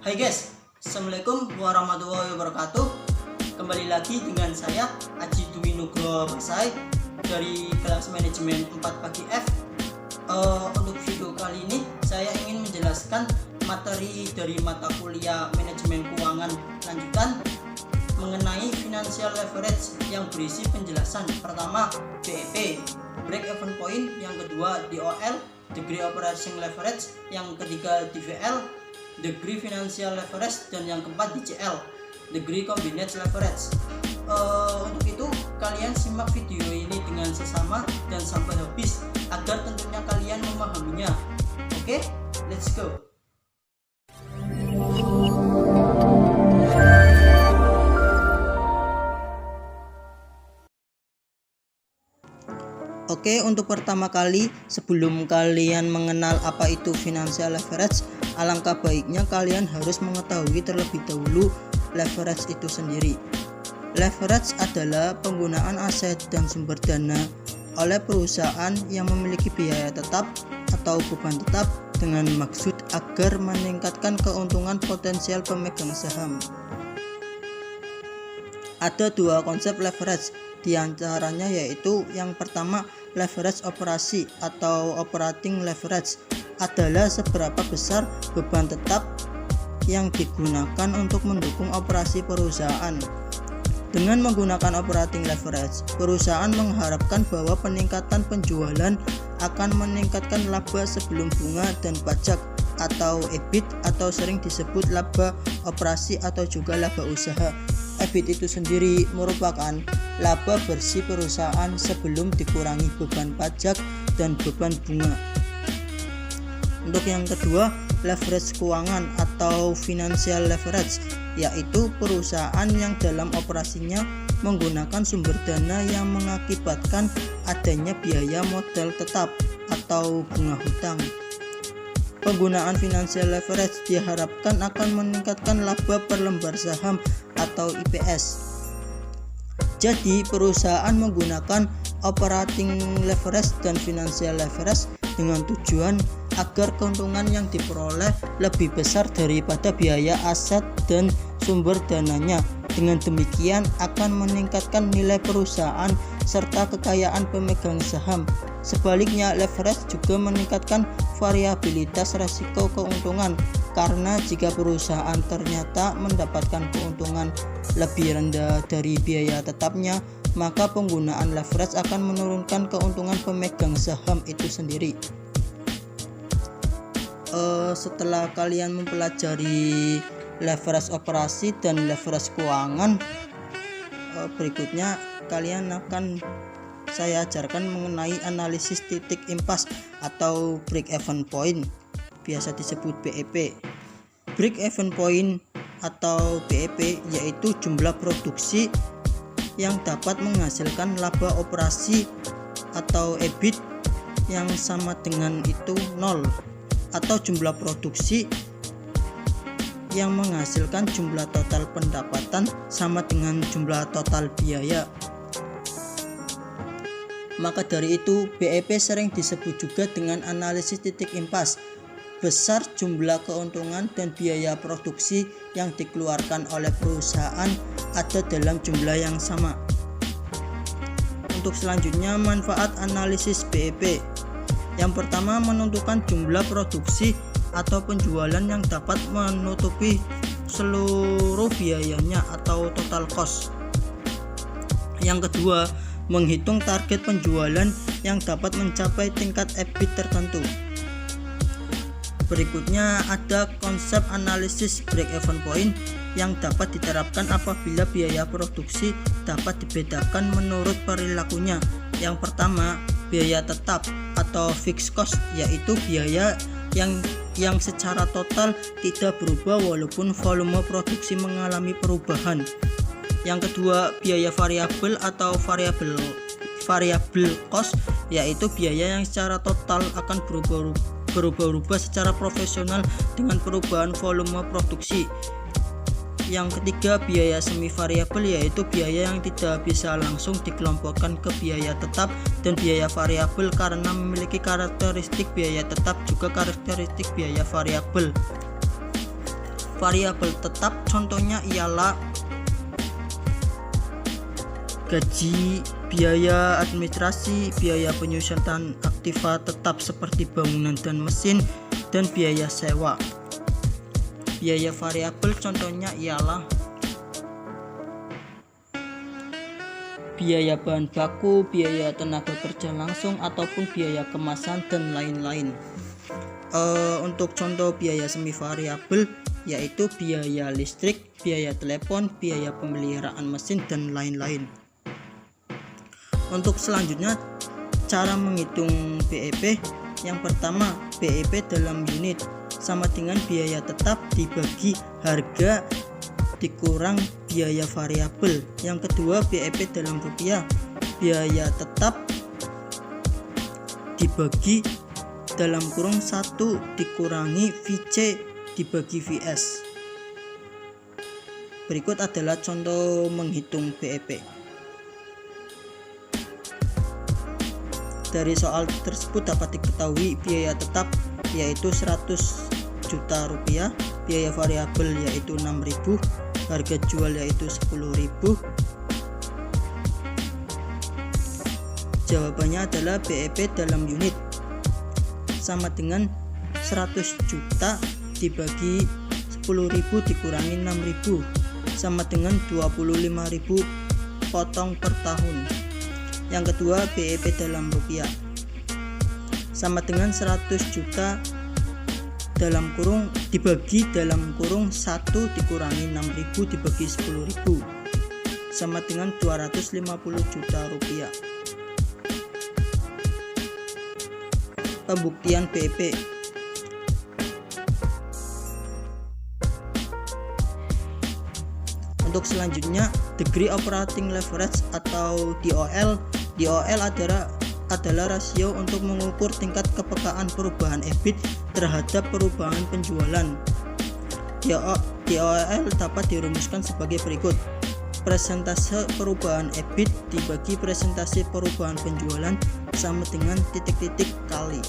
Hai guys, Assalamualaikum warahmatullahi wabarakatuh. Kembali lagi dengan saya Aji Dwi Nugroho Pasai dari kelas manajemen 4 pagi F. Untuk video kali ini saya ingin menjelaskan materi dari mata kuliah manajemen keuangan lanjutan mengenai financial leverage yang berisi penjelasan pertama BEP, break even point, yang kedua DOL, degree operating leverage, yang ketiga DVL, degree financial leverage, dan yang keempat DCL, degree combined leverage. Untuk itu kalian simak video ini dengan sesama dan sampai habis agar tentunya kalian memahaminya. Oke, let's go. Oke, untuk pertama kali sebelum kalian mengenal apa itu financial leverage, alangkah baiknya kalian harus mengetahui terlebih dahulu leverage itu sendiri. Leverage adalah penggunaan aset dan sumber dana oleh perusahaan yang memiliki biaya tetap atau beban tetap dengan maksud agar meningkatkan keuntungan potensial pemegang saham. Ada dua konsep leverage, diantaranya yaitu yang pertama, leverage operasi atau operating leverage adalah seberapa besar beban tetap yang digunakan untuk mendukung operasi perusahaan. Dengan menggunakan operating leverage, perusahaan mengharapkan bahwa peningkatan penjualan akan meningkatkan laba sebelum bunga dan pajak atau EBIT, atau sering disebut laba operasi atau juga laba usaha. EBIT itu sendiri merupakan laba bersih perusahaan sebelum dikurangi beban pajak dan beban bunga. Untuk yang kedua, leverage keuangan atau financial leverage, yaitu perusahaan yang dalam operasinya menggunakan sumber dana yang mengakibatkan adanya biaya modal tetap atau bunga hutang. Penggunaan financial leverage diharapkan akan meningkatkan laba per lembar saham atau IPS. Jadi perusahaan menggunakan operating leverage dan financial leverage dengan tujuan agar keuntungan yang diperoleh lebih besar daripada biaya aset dan sumber dananya. Dengan demikian akan meningkatkan nilai perusahaan serta kekayaan pemegang saham. Sebaliknya, leverage juga meningkatkan variabilitas resiko keuntungan, karena jika perusahaan ternyata mendapatkan keuntungan lebih rendah dari biaya tetapnya, maka penggunaan leverage akan menurunkan keuntungan pemegang saham itu sendiri. Setelah kalian mempelajari leverage operasi dan leverage keuangan, berikutnya kalian akan saya ajarkan mengenai analisis titik impas atau break even point, biasa disebut BEP. Break even point atau BEP yaitu jumlah produksi yang dapat menghasilkan laba operasi atau EBIT yang sama dengan itu 0, atau jumlah produksi yang menghasilkan jumlah total pendapatan sama dengan jumlah total biaya. Maka dari itu BEP sering disebut juga dengan analisis titik impas. Besar jumlah keuntungan dan biaya produksi yang dikeluarkan oleh perusahaan ada dalam jumlah yang sama. Untuk selanjutnya, manfaat analisis BEP. Yang pertama, menentukan jumlah produksi atau penjualan yang dapat menutupi seluruh biayanya atau total cost. Yang kedua, menghitung target penjualan yang dapat mencapai tingkat EBIT tertentu. Berikutnya ada konsep analisis break even point yang dapat diterapkan apabila biaya produksi dapat dibedakan menurut perilakunya. Yang pertama, biaya tetap atau fixed cost, yaitu biaya yang secara total tidak berubah walaupun volume produksi mengalami perubahan. Yang kedua, biaya variabel atau variable cost, yaitu biaya yang secara total akan berubah-ubah secara profesional dengan perubahan volume produksi. Yang ketiga, biaya semi variabel, yaitu biaya yang tidak bisa langsung dikelompokkan ke biaya tetap dan biaya variabel karena memiliki karakteristik biaya tetap juga karakteristik biaya variabel. variabel tetap contohnya ialah gaji, biaya administrasi, biaya penyusunan aktiva tetap seperti bangunan dan mesin, dan biaya sewa. Biaya variabel contohnya ialah biaya bahan baku, biaya tenaga kerja langsung ataupun biaya kemasan dan lain-lain. Untuk contoh biaya semi variabel yaitu biaya listrik, biaya telepon, biaya pemeliharaan mesin dan lain-lain. Untuk selanjutnya cara menghitung BEP. Yang pertama, BEP dalam unit sama dengan biaya tetap dibagi harga dikurang biaya variabel. Yang kedua, BEP dalam rupiah, biaya tetap dibagi dalam kurung 1 dikurangi VC dibagi VS. Berikut adalah contoh menghitung BEP. Dari soal tersebut dapat diketahui biaya tetap yaitu 100 juta rupiah, biaya variabel yaitu 6.000, harga jual yaitu 10.000. Jawabannya adalah BEP dalam unit sama dengan 100 juta dibagi 10.000 dikurangi 6.000 sama dengan 25.000 potong per tahun. Yang kedua, BEP dalam rupiah sama dengan 100 juta dalam kurung dibagi dalam kurung 1 dikurangi 6.000 dibagi 10.000 sama dengan 250 juta rupiah. Pembuktian BEP. Untuk selanjutnya, degree operating leverage atau DOL. DOL adalah rasio untuk mengukur tingkat kepekaan perubahan EBIT terhadap perubahan penjualan. DOL dapat dirumuskan sebagai berikut: persentase perubahan EBIT dibagi persentase perubahan penjualan sama dengan titik-titik kali.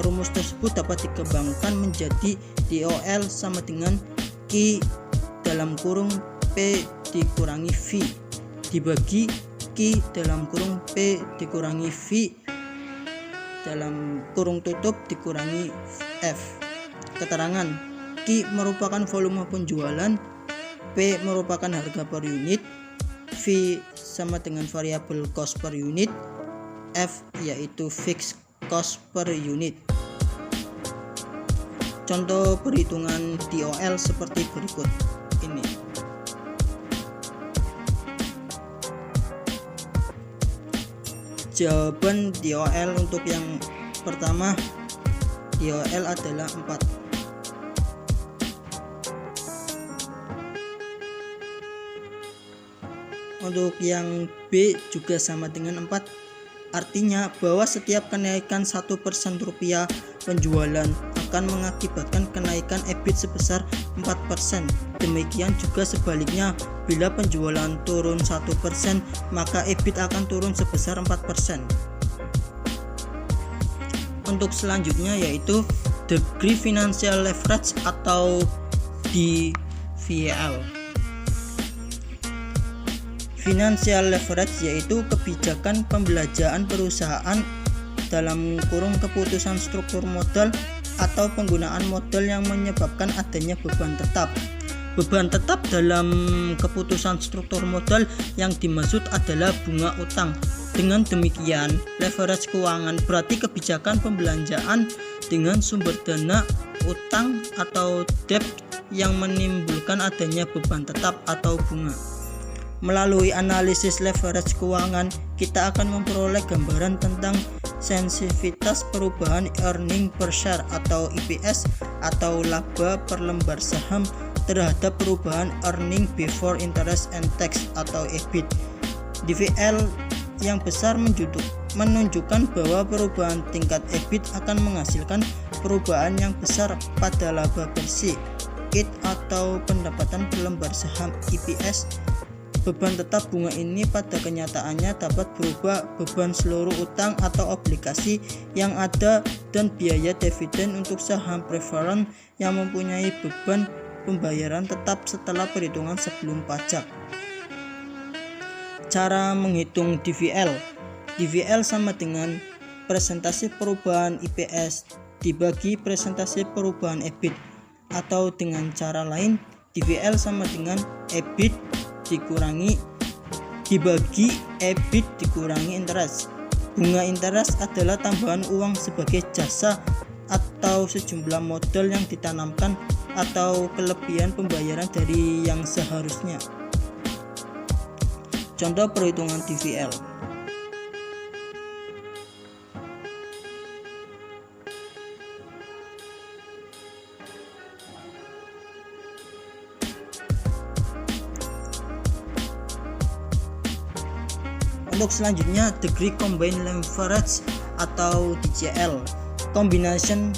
Rumus tersebut dapat dikembangkan menjadi DOL sama dengan Q dalam kurung P dikurangi V dibagi Q dalam kurung P dikurangi V dalam kurung tutup dikurangi F. Keterangan: Q merupakan volume penjualan, P merupakan harga per unit, V sama dengan variabel cost per unit, F yaitu fixed cost per unit. Contoh perhitungan DOL seperti berikut ini. Jawaban DOL untuk yang pertama, DOL adalah 4. Untuk yang B juga sama dengan 4. Artinya bahwa setiap kenaikan 1% rupiah penjualan akan mengakibatkan kenaikan EBIT sebesar 4%. Demikian juga sebaliknya, bila penjualan turun 1%, maka EBIT akan turun sebesar 4%. Untuk selanjutnya yaitu degree financial leverage atau DFL. Financial leverage yaitu kebijakan pembelanjaan perusahaan dalam kurung keputusan struktur modal atau penggunaan modal yang menyebabkan adanya beban tetap. Beban tetap dalam keputusan struktur modal yang dimaksud adalah bunga utang. Dengan demikian, leverage keuangan berarti kebijakan pembelanjaan dengan sumber dana utang atau debt yang menimbulkan adanya beban tetap atau bunga. Melalui analisis leverage keuangan, kita akan memperoleh gambaran tentang sensitivitas perubahan earning per share atau EPS atau laba per lembar saham terhadap perubahan earning before interest and tax atau EBIT. DFL yang besar menunjukkan bahwa perubahan tingkat EBIT akan menghasilkan perubahan yang besar pada laba bersih IT atau pendapatan per lembar saham EPS. Beban tetap bunga ini pada kenyataannya dapat berubah beban seluruh utang atau obligasi yang ada dan biaya dividen untuk saham preferred yang mempunyai beban pembayaran tetap setelah perhitungan sebelum pajak. Cara menghitung DVL. DVL sama dengan presentasi perubahan IPS dibagi presentasi perubahan EBIT, atau dengan cara lain DVL sama dengan EBIT dibagi EBIT dikurangi interest. Bunga interest adalah tambahan uang sebagai jasa atau sejumlah modal yang ditanamkan atau kelebihan pembayaran dari yang seharusnya. Contoh perhitungan DVL. Untuk selanjutnya, degree combined leverage atau DCL. Combination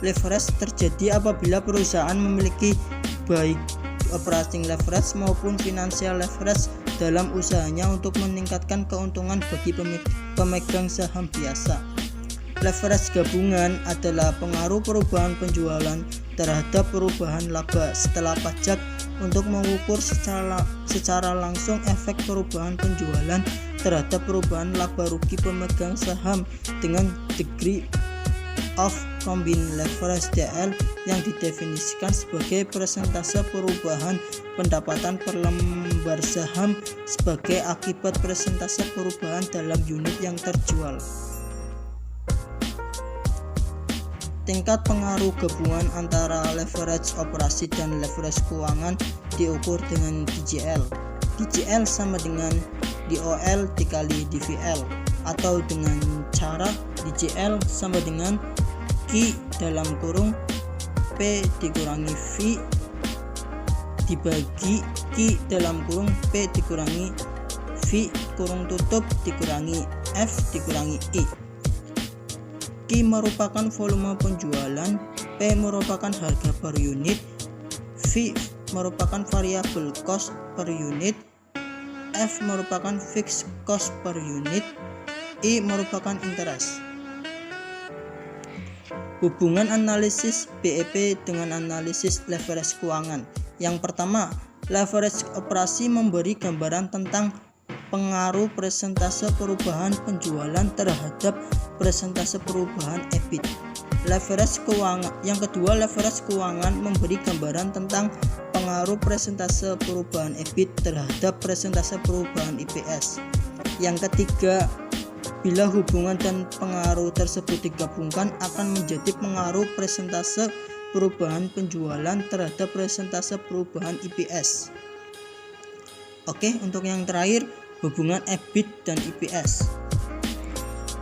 leverage terjadi apabila perusahaan memiliki baik operating leverage maupun financial leverage dalam usahanya untuk meningkatkan keuntungan bagi pemegang saham biasa. Leverage gabungan adalah pengaruh perubahan penjualan terhadap perubahan laba setelah pajak untuk mengukur secara langsung efek perubahan penjualan terhadap perubahan laba rugi pemegang saham dengan degree of combined leverage DL yang didefinisikan sebagai persentase perubahan pendapatan per lembar saham sebagai akibat persentase perubahan dalam unit yang terjual. Tingkat pengaruh gabungan antara leverage operasi dan leverage keuangan diukur dengan DCL. DCL sama dengan DOL dikali DVL, atau dengan cara DCL sama dengan Q dalam kurung P dikurangi V dibagi Q dalam kurung P dikurangi V kurung tutup dikurangi F dikurangi I. Q merupakan volume penjualan, P merupakan harga per unit, V merupakan variable cost per unit, F merupakan fixed cost per unit, I merupakan interest. Hubungan analisis BEP dengan analisis leverage keuangan. Yang pertama, leverage operasi memberi gambaran tentang pengaruh persentase perubahan penjualan terhadap persentase perubahan EBIT. Yang kedua, leverage keuangan memberi gambaran tentang pengaruh persentase perubahan EBIT terhadap persentase perubahan IPS. Yang ketiga, bila hubungan dan pengaruh tersebut digabungkan akan menjadi pengaruh persentase perubahan penjualan terhadap persentase perubahan IPS. Oke, untuk yang terakhir, hubungan EBIT dan IPS.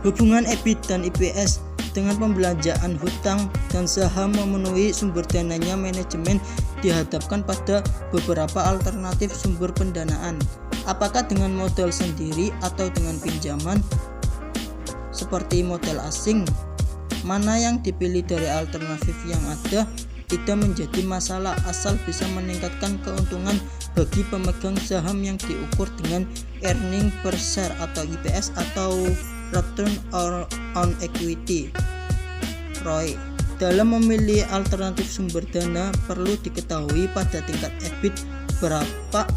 Hubungan EBIT dan IPS dengan pembelanjaan hutang dan saham memenuhi sumber dananya, manajemen dihadapkan pada beberapa alternatif sumber pendanaan. Apakah dengan modal sendiri atau dengan pinjaman seperti modal asing? Mana yang dipilih dari alternatif yang ada tidak menjadi masalah asal bisa meningkatkan keuntungan bagi pemegang saham yang diukur dengan earning per share atau EPS atau return on equity (ROE). Dalam memilih alternatif sumber dana perlu diketahui pada tingkat EBIT berapa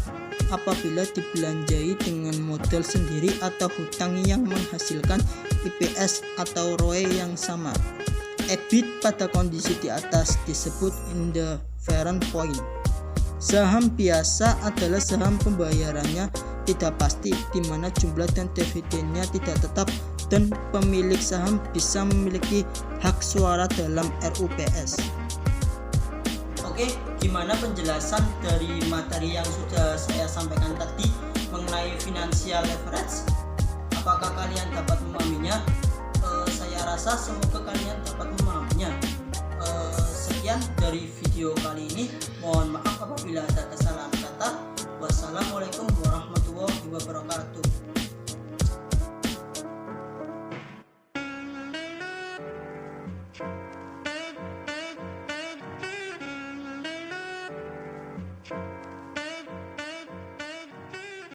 apabila dibelanjai dengan modal sendiri atau hutang yang menghasilkan IPS atau ROE yang sama. EBIT pada kondisi di atas disebut indifferent point. Saham biasa adalah saham pembayarannya tidak pasti, di mana jumlah dan dividennya tidak tetap dan pemilik saham bisa memiliki hak suara dalam RUPS. Oke, gimana penjelasan dari materi yang sudah saya sampaikan tadi mengenai financial leverage? Apakah kalian dapat memahaminya? Saya rasa semoga kalian dapat memahaminya. Sekian dari video kali ini. Mohon maaf apabila ada kesalahan kata. Wassalamualaikum warahmatullahi wabarakatuh.